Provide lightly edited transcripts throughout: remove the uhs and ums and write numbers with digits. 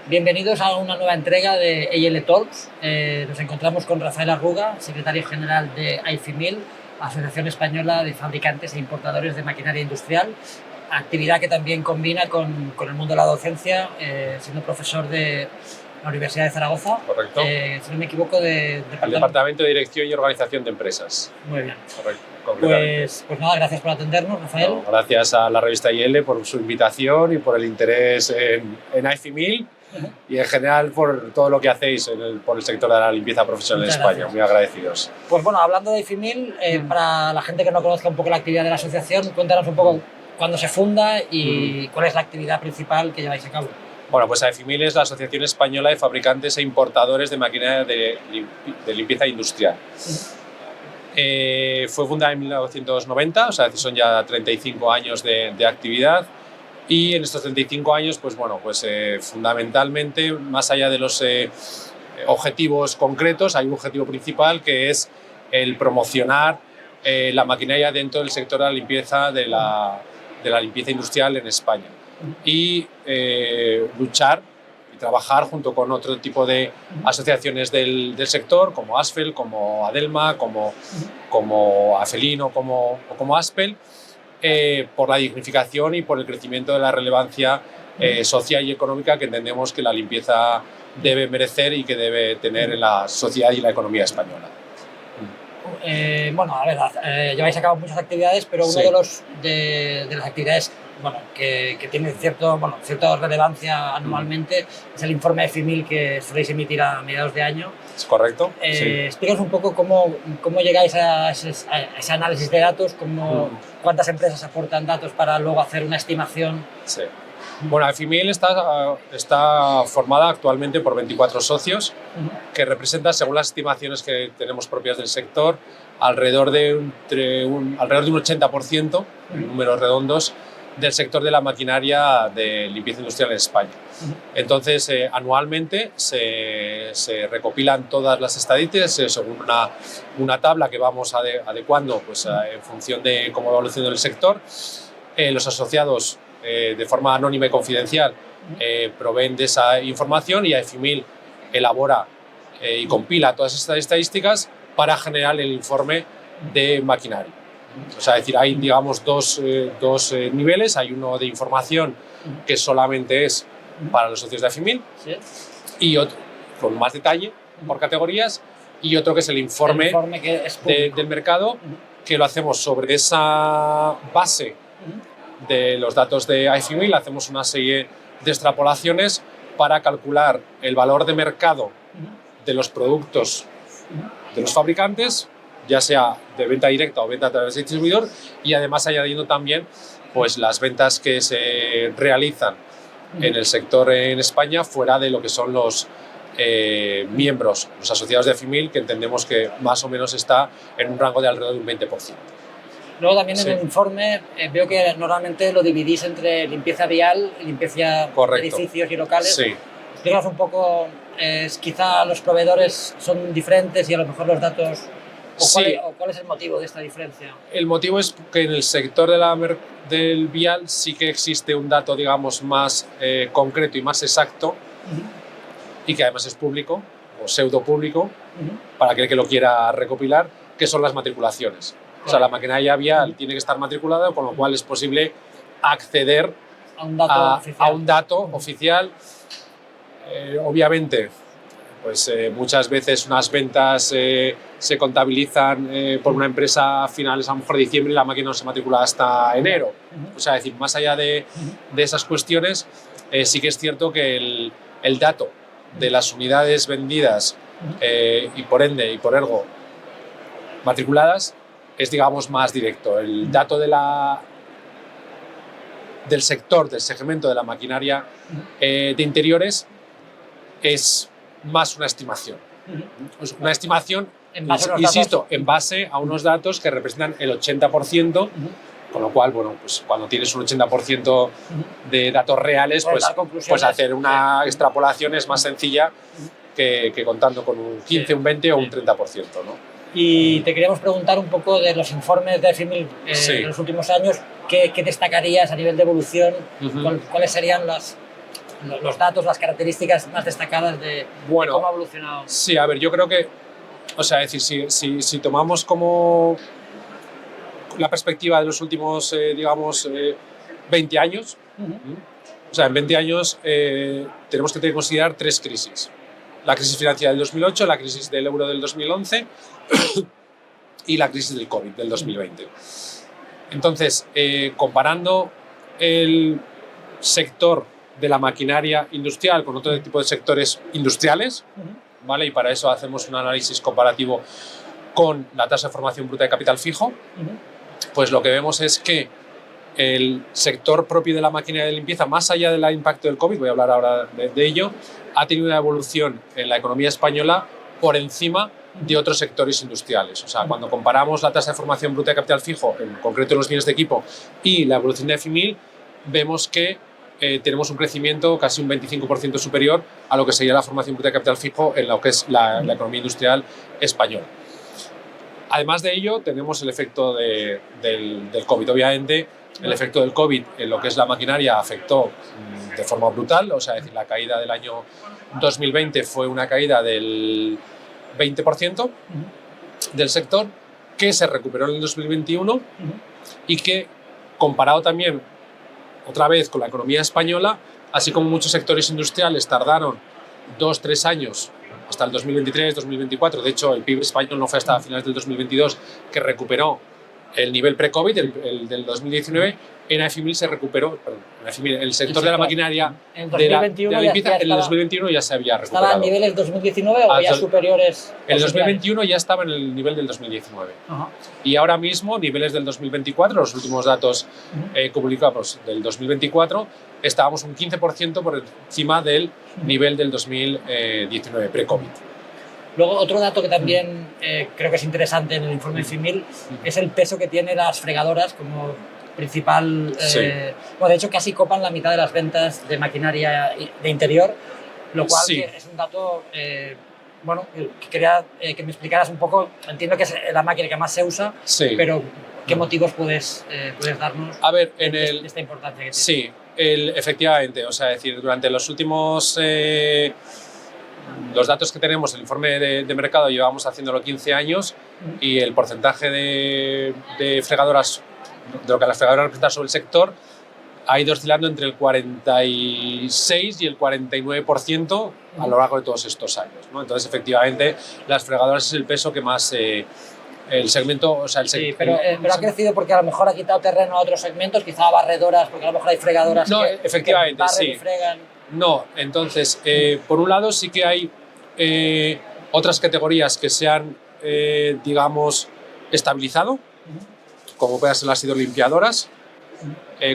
Bienvenidos a una nueva entrega de EIL Talks. Nos encontramos con Rafael Arruga, secretario general de IFIMIL, Asociación Española de Fabricantes e Importadores de Maquinaria Industrial, actividad que también combina con el mundo de la docencia, siendo profesor de la Universidad de Zaragoza. Correcto. Si no me equivoco, el Departamento de Dirección y Organización de Empresas. Muy bien. Correcto. Pues nada, gracias por atendernos, Rafael. No, gracias a la revista IL por su invitación y por el interés en IFIMIL y en general por todo lo que hacéis por el sector de la limpieza profesional en España. Muy agradecidos. Pues bueno, hablando de IFIMIL, para la gente que no conozca un poco la actividad de la asociación, cuéntanos un poco cuándo se funda y cuál es la actividad principal que lleváis a cabo. Bueno, pues IFIMIL es la Asociación Española de Fabricantes e Importadores de Maquinaria de Limpieza Industrial. Fue fundada en 1990, o sea, son ya 35 años de actividad, y en estos 35 años, pues bueno, pues fundamentalmente, más allá de los objetivos concretos, hay un objetivo principal que es el promocionar la maquinaria dentro del sector de la limpieza de la limpieza industrial en España y luchar trabajar junto con otro tipo de asociaciones del sector, como ASFEL, como ADELMA, como AFELIN o como ASPEL, por la dignificación y por el crecimiento de la relevancia social y económica que entendemos que la limpieza debe merecer y que debe tener en la sociedad y la economía española. Bueno, a ver, lleváis a cabo muchas actividades, pero uno de las actividades que tiene cierta relevancia anualmente es el informe de IFIMIL que soléis emitir a mediados de año. ¿Es correcto? Explícanos un poco cómo llegáis a ese análisis de datos, cuántas empresas aportan datos para luego hacer una estimación. Sí. Bueno, IFIMIL está formada actualmente por 24 socios que representan, según las estimaciones que tenemos propias del sector, alrededor de un 80%, números redondos, del sector de la maquinaria de limpieza industrial en España. Entonces, anualmente se recopilan todas las estadísticas según una tabla que vamos adecuando pues, en función de cómo va evolucionando el sector. Los asociados, de forma anónima y confidencial, proveen de esa información y IFIMIL elabora y compila todas estas estadísticas para generar el informe de maquinaria. O sea, es decir, hay, digamos, dos niveles. Hay uno de información que solamente es para los socios de IFIMIL y otro con más detalle por categorías, y otro que es el informe que es del mercado, que lo hacemos sobre esa base de los datos de IFIMIL. Hacemos una serie de extrapolaciones para calcular el valor de mercado de los productos de los fabricantes, ya sea de venta directa o venta a través de distribuidor, y además añadiendo también pues, las ventas que se realizan en el sector en España fuera de lo que son los miembros, los asociados de IFIMIL, que entendemos que más o menos está en un rango de alrededor de un 20%. Luego también en el informe veo que normalmente lo dividís entre limpieza vial y limpieza de edificios y locales. Sí. Explícanos un poco, quizá los proveedores son diferentes y a lo mejor los datos... ¿Cuál es el motivo de esta diferencia? El motivo es que en el sector del vial sí que existe un dato, digamos, más concreto y más exacto, y que además es público o pseudo público, para aquel que lo quiera recopilar, que son las matriculaciones. O sea, la maquinaria vial tiene que estar matriculada, con lo cual es posible acceder a un dato oficial. Obviamente, pues muchas veces unas ventas se contabilizan por una empresa a finales, a lo mejor de diciembre, y la máquina no se matricula hasta enero. O sea, es decir, más allá de esas cuestiones, sí que es cierto que el dato de las unidades vendidas y por ende y por ergo matriculadas es, digamos, más directo. El dato del sector, del segmento de la maquinaria de interiores es más una estimación. Una estimación, insisto, en base a unos datos que representan el 80%, con lo cual, bueno, pues cuando tienes un 80% de datos reales, pues hacer una extrapolación es más sencilla que contando con un 15, un 20 o un 30%, ¿no? Y te queríamos preguntar un poco de los informes de IFIMIL en los últimos años. ¿Qué destacarías a nivel de evolución? ¿Cuáles serían las los datos, las características más destacadas de cómo ha evolucionado. Sí, a ver, yo creo que, o sea, es decir, si tomamos como la perspectiva de los últimos, digamos, 20 años, o sea, en 20 años tenemos que considerar 3 crisis. La crisis financiera del 2008, la crisis del euro del 2011 y la crisis del COVID del 2020. Entonces, comparando el sector de la maquinaria industrial con otro tipo de sectores industriales, ¿vale? Y para eso hacemos un análisis comparativo con la tasa de formación bruta de capital fijo, pues lo que vemos es que el sector propio de la maquinaria de limpieza, más allá del impacto del COVID, voy a hablar ahora de ello, ha tenido una evolución en la economía española por encima de otros sectores industriales. O sea, cuando comparamos la tasa de formación bruta de capital fijo, en concreto los bienes de equipo, y la evolución de FMI, vemos que tenemos un crecimiento casi un 25% superior a lo que sería la formación bruta de capital fijo en lo que es la economía industrial española. Además de ello, tenemos el efecto del COVID. Obviamente, el efecto del COVID en lo que es la maquinaria afectó de forma brutal, o sea, es decir, la caída del año 2020 fue una caída del 20% del sector, que se recuperó en el 2021 y que, comparado también otra vez con la economía española, así como muchos sectores industriales tardaron 2-3 años hasta el 2023, 2024. De hecho, el PIB español no fue hasta finales del 2022 que recuperó el nivel pre-COVID, el del 2019. En AFIMIL se recuperó, perdón, en AFIMIL, el sector de la maquinaria de la limpieza, en el 2021 ya se había recuperado. ¿Estaba en niveles del 2019 o ya superiores? En el 2021 ya estaba en el nivel del 2019. Y ahora mismo, niveles del 2024, los últimos datos que publicamos del 2024, estábamos un 15% por encima del nivel del 2019, pre-COVID. Luego, otro dato que también creo que es interesante en el informe FIMIL es el peso que tienen las fregadoras como principal... Bueno, de hecho, casi copan la mitad de las ventas de maquinaria de interior, lo cual es un dato... bueno, que quería que me explicaras un poco. Entiendo que es la máquina que más se usa, pero ¿qué motivos puedes darnos de esta importancia que tiene? Sí, efectivamente. O sea, es decir, durante los últimos... los datos que tenemos, el informe de mercado, llevamos haciéndolo 15 años y el porcentaje de fregadoras, de lo que las fregadoras representan sobre el sector, ha ido oscilando entre el 46 y el 49% a lo largo de todos estos años, ¿no? Entonces, efectivamente, las fregadoras es el peso que más... el segmento, o sea, pero ha crecido porque a lo mejor ha quitado terreno a otros segmentos, quizá a barredoras, porque a lo mejor hay fregadoras efectivamente, que barren y fregan. No, entonces, por un lado sí que hay otras categorías que se han, digamos, estabilizado, como pueden ser las hidrolimpiadoras,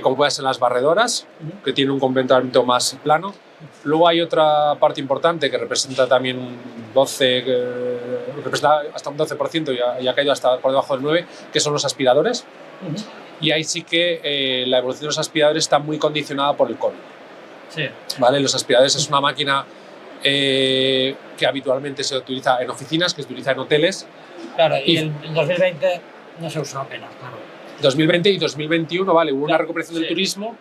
como pueden ser las barredoras, que tienen un comportamiento más plano. Luego hay otra parte importante que representa también un 12, representa hasta un 12% y ha caído hasta por debajo del 9%, que son los aspiradores. Y ahí sí que la evolución de los aspiradores está muy condicionada por el COVID. Sí. ¿Vale? Los aspiradores es una máquina que habitualmente se utiliza en oficinas, que se utiliza en hoteles. Claro, y en 2020 no se usó apenas, claro. 2020 y 2021, vale, hubo una recuperación del turismo,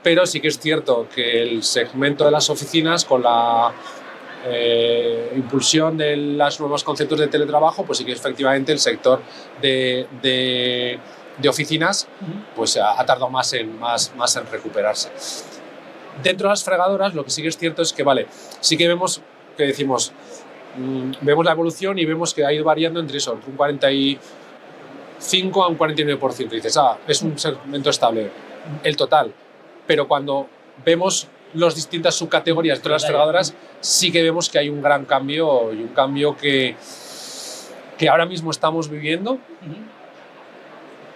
pero sí que es cierto que el segmento de las oficinas, con la impulsión de los nuevos conceptos de teletrabajo, pues sí que efectivamente el sector de oficinas pues ha tardado más en recuperarse. Dentro de las fregadoras, lo que sí que es cierto es que, vale, sí que vemos que decimos, vemos la evolución y vemos que ha ido variando entre eso, entre un 45 a un 49%. Y dices, es un segmento estable, el total. Pero cuando vemos las distintas subcategorías de todas las fregadoras, sí que vemos que hay un gran cambio, y un cambio que ahora mismo estamos viviendo.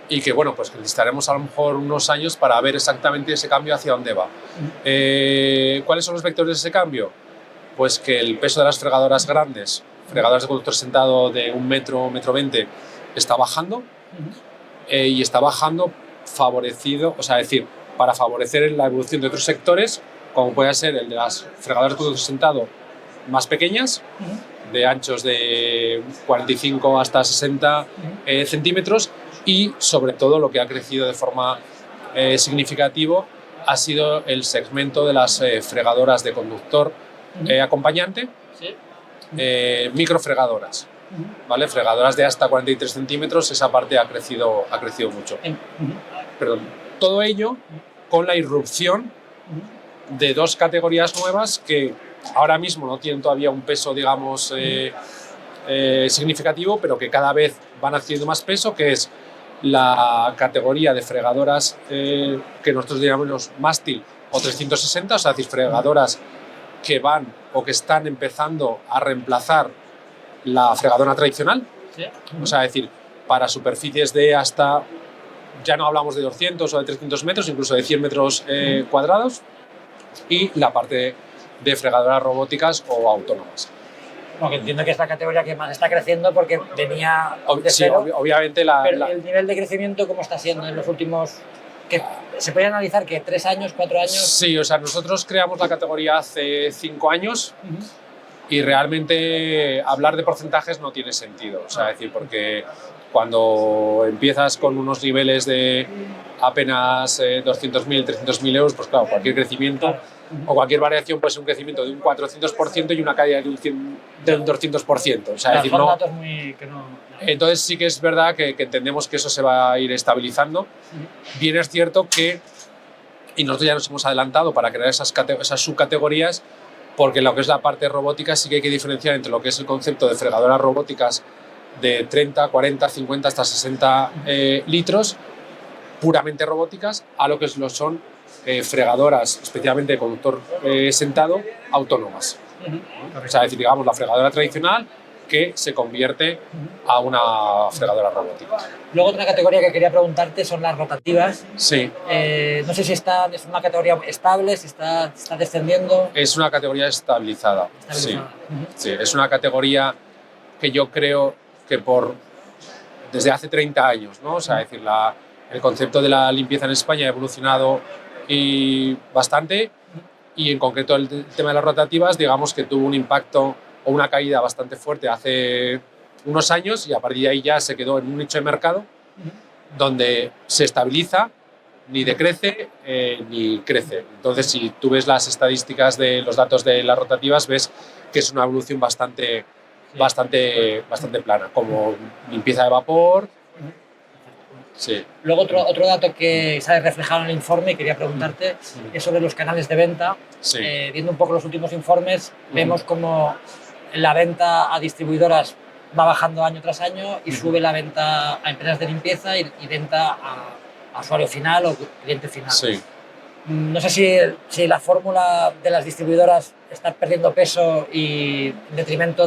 Y que, bueno, pues necesitaremos a lo mejor unos años para ver exactamente ese cambio hacia dónde va. ¿Cuáles son los vectores de ese cambio? Pues que el peso de las fregadoras grandes, fregadoras de conductor sentado de 1 metro, 1,20 m, está bajando. Y está bajando favorecido, o sea, es decir, para favorecer la evolución de otros sectores, como puede ser el de las fregadoras de conductor sentado más pequeñas, de anchos de 45 hasta 60 centímetros, y sobre todo lo que ha crecido de forma significativa ha sido el segmento de las fregadoras de conductor acompañante, Sí. Microfregadoras, ¿vale? Fregadoras de hasta 43 centímetros, esa parte ha crecido mucho. Perdón. Todo ello con la irrupción de dos categorías nuevas que ahora mismo no tienen todavía un peso, digamos, significativo, pero que cada vez van adquiriendo más peso, que es la categoría de fregadoras que nosotros llamamos mástil o 360, o sea, es decir, fregadoras que van o que están empezando a reemplazar la fregadora tradicional. Sí. O sea, es decir, para superficies de hasta, ya no hablamos de 200 o de 300 metros, incluso de 100 metros cuadrados, y la parte de fregadoras robóticas o autónomas. Bueno, que entiendo que es la categoría que más está creciendo porque venía de Sí, cero, obviamente pero el nivel de crecimiento, ¿cómo está siendo en los últimos...? Que ¿se puede analizar que 3 años, 4 años? Sí, o sea, nosotros creamos la categoría hace 5 años y realmente hablar de porcentajes no tiene sentido. O sea, es decir, porque cuando empiezas con unos niveles de apenas 200.000, 300.000 euros, pues claro, cualquier crecimiento o cualquier variación puede ser un crecimiento de un 400% y una caída de un 200%. O sea, Claro, decir, son no, datos muy... que no... Entonces sí que es verdad que entendemos que eso se va a ir estabilizando. Bien es cierto que, y nosotros ya nos hemos adelantado para crear esas subcategorías, porque lo que es la parte robótica sí que hay que diferenciar entre lo que es el concepto de fregadoras robóticas de 30, 40, 50 hasta 60 litros, puramente robóticas, a lo que son fregadoras, especialmente de conductor sentado, autónomas. O sea, es decir, digamos, la fregadora tradicional que se convierte a una fregadora robótica. Luego otra categoría que quería preguntarte son las rotativas. Sí. No sé si es una categoría estable, si está descendiendo. Es una categoría estabilizada. Sí. Sí, es una categoría que yo creo que desde hace 30 años, ¿no? O sea, es decir, el concepto de la limpieza en España ha evolucionado bastante, y en concreto el tema de las rotativas, digamos que tuvo un impacto o una caída bastante fuerte hace unos años, y a partir de ahí ya se quedó en un nicho de mercado donde se estabiliza, ni decrece ni crece. Entonces, si tú ves las estadísticas de los datos de las rotativas, ves que es una evolución bastante plana, como limpieza de vapor. Sí. Luego otro dato que sale reflejado en el informe y quería preguntarte es sobre los canales de venta. Sí. Viendo un poco los últimos informes, vemos como la venta a distribuidoras va bajando año tras año y sube la venta a empresas de limpieza y venta a usuario final o cliente final. Sí. No sé si la fórmula de las distribuidoras está perdiendo peso y en detrimento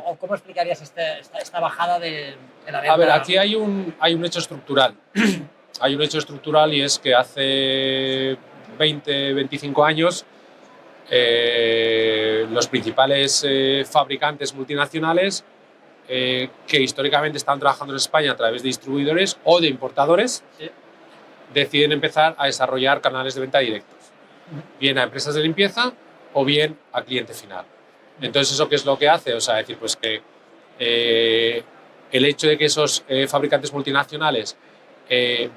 ¿o cómo explicarías esta bajada de la venta? A ver, aquí hay un hecho estructural. Hay un hecho estructural, y es que hace 20, 25 años los principales fabricantes multinacionales que históricamente están trabajando en España a través de distribuidores o de importadores, Sí. deciden empezar a desarrollar canales de venta directos, bien a empresas de limpieza o bien a cliente final. Entonces, ¿eso qué es lo que hace? O sea, decir, pues que el hecho de que esos fabricantes multinacionales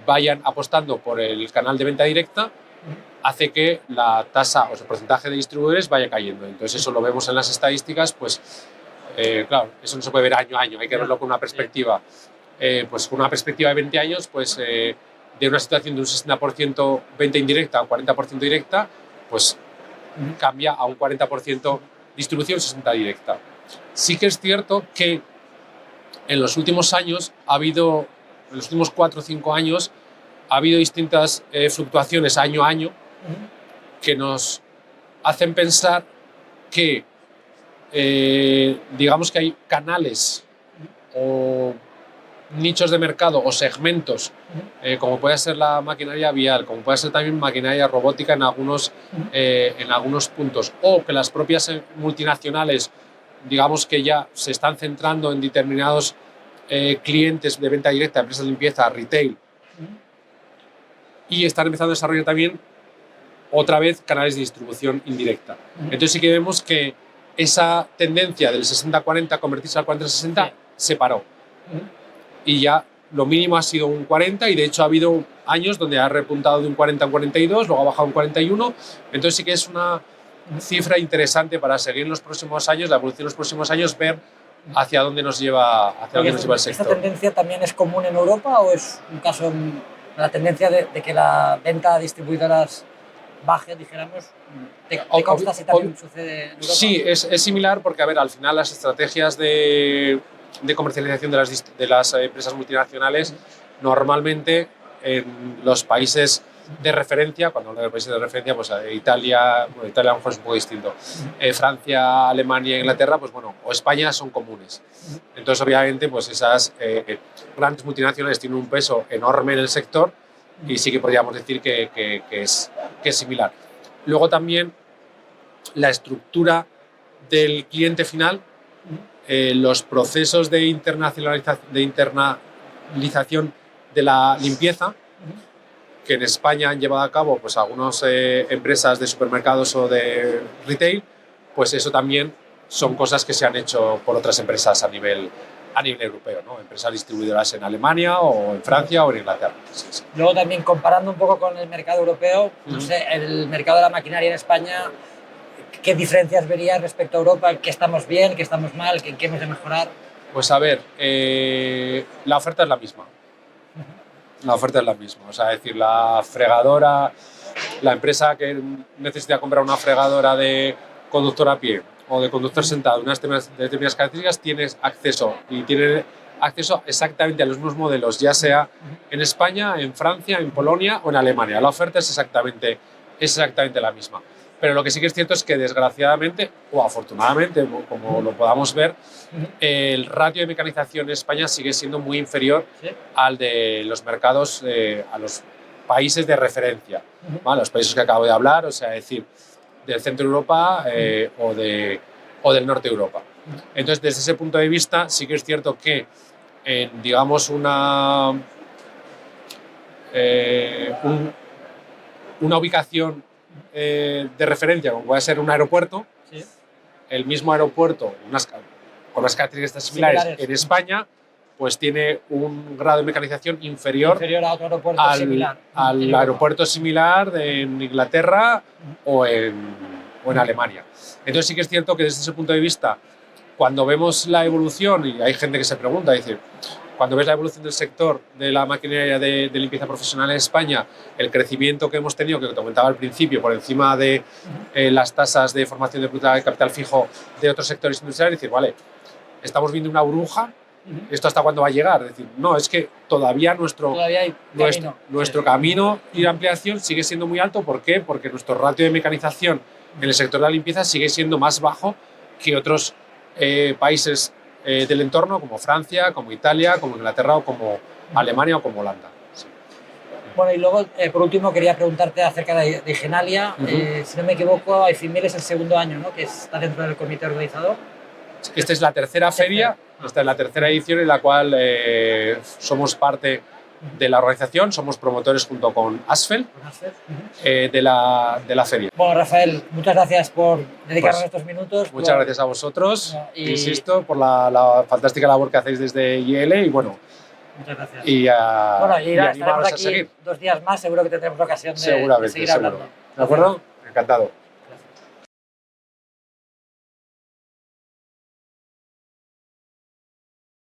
vayan apostando por el canal de venta directa hace que la tasa o el porcentaje de distribuidores vaya cayendo. Entonces, eso lo vemos en las estadísticas, pues claro, eso no se puede ver año a año, hay que verlo con una perspectiva. Pues con una perspectiva de 20 años, pues de una situación de un 60% venta indirecta a un 40% directa, pues cambia a un 40% distribución, 60% directa. Sí que es cierto que en los últimos años en los últimos 4 o 5 años, ha habido distintas fluctuaciones año a año que nos hacen pensar que digamos que hay canales o nichos de mercado o segmentos, como puede ser la maquinaria vial, como puede ser también maquinaria robótica en algunos puntos, o que las propias multinacionales, digamos que ya se están centrando en determinados clientes de venta directa, empresas de limpieza, retail, y están empezando a desarrollar también otra vez canales de distribución indirecta. Entonces sí que vemos que esa tendencia del 60-40 convertirse al 40-60 se paró. Y ya lo mínimo ha sido un 40 y de hecho ha habido años donde ha repuntado de un 40 a un 42, luego ha bajado a un 41. Entonces sí que es una cifra interesante para seguir en los próximos años, la evolución en los próximos años, ver hacia dónde nos lleva, el sector. ¿Esta tendencia también es común en Europa o es un caso, la tendencia de que la venta a distribuidoras baje, dijéramos? ¿Te consta si también sucede en Europa? Sí, es similar porque, a ver, al final las estrategias de comercialización de las empresas multinacionales normalmente en los países de referencia, cuando hablo de países de referencia, pues Italia, bueno, Italia a lo mejor es un poco distinto, Francia, Alemania, Inglaterra, pues bueno, o España son comunes. Entonces, obviamente, pues esas grandes multinacionales tienen un peso enorme en el sector y sí que podríamos decir que es similar. Luego también la estructura del cliente final, los procesos de internalización de la limpieza, que en España han llevado a cabo pues algunas empresas de supermercados o de retail, pues eso también son cosas que se han hecho por otras empresas a nivel europeo, ¿no? Empresas distribuidoras en Alemania o en Francia o en Inglaterra. Sí, sí. Luego también comparando un poco con el mercado europeo, no sé, el mercado de la maquinaria en España, ¿qué diferencias verías respecto a Europa? ¿Qué estamos bien, qué estamos mal, qué hemos de mejorar? Pues a ver, la oferta es la misma. La oferta es la misma, o sea, es decir, la fregadora, la empresa que necesita comprar una fregadora de conductor a pie o de conductor sentado, unas determinadas características, tiene acceso exactamente a los mismos modelos, ya sea en España, en Francia, en Polonia o en Alemania. La oferta es exactamente la misma. Pero lo que sí que es cierto es que, desgraciadamente o afortunadamente, como lo podamos ver, el ratio de mecanización en España sigue siendo muy inferior al de los mercados, a los países de referencia, ¿vale? Los países que acabo de hablar, o sea, es decir, del centro de Europa o del norte de Europa. Entonces, desde ese punto de vista, sí que es cierto que, digamos, una ubicación de referencia, como puede ser un aeropuerto, el mismo aeropuerto, con unas características similares en España, pues tiene un grado de mecanización inferior a otro aeropuerto al aeropuerto similar en Inglaterra o en Alemania. Entonces sí que es cierto que desde ese punto de vista, cuando vemos la evolución, y hay gente que se pregunta, dice, cuando ves la evolución del sector de la maquinaria de limpieza profesional en España, el crecimiento que hemos tenido, que te comentaba al principio, por encima de las tasas de formación de capital fijo de otros sectores industriales, decir, vale, estamos viendo una burbuja, ¿esto hasta cuándo va a llegar? Es decir, no, es que todavía nuestro camino y la ampliación sigue siendo muy alto. ¿Por qué? Porque nuestro ratio de mecanización en el sector de la limpieza sigue siendo más bajo que otros países del entorno, como Francia, como Italia, como Inglaterra o como Alemania o como Holanda. Sí. Bueno, y luego, por último, quería preguntarte acerca de Higienalia. Si no me equivoco, IFIMIL es el segundo año, ¿no?, que está dentro del comité organizador. Esta es la tercera feria, esta es la tercera edición en la cual somos parte de la organización, somos promotores junto con ASFEL de la feria. Bueno, Rafael, muchas gracias por dedicarnos estos minutos. Muchas gracias a vosotros, insisto, por la fantástica labor que hacéis desde IEL y bueno. Muchas gracias. Y estaremos aquí a seguir 2 días más, seguro que tendremos la ocasión de seguir hablando. ¿De acuerdo? Encantado.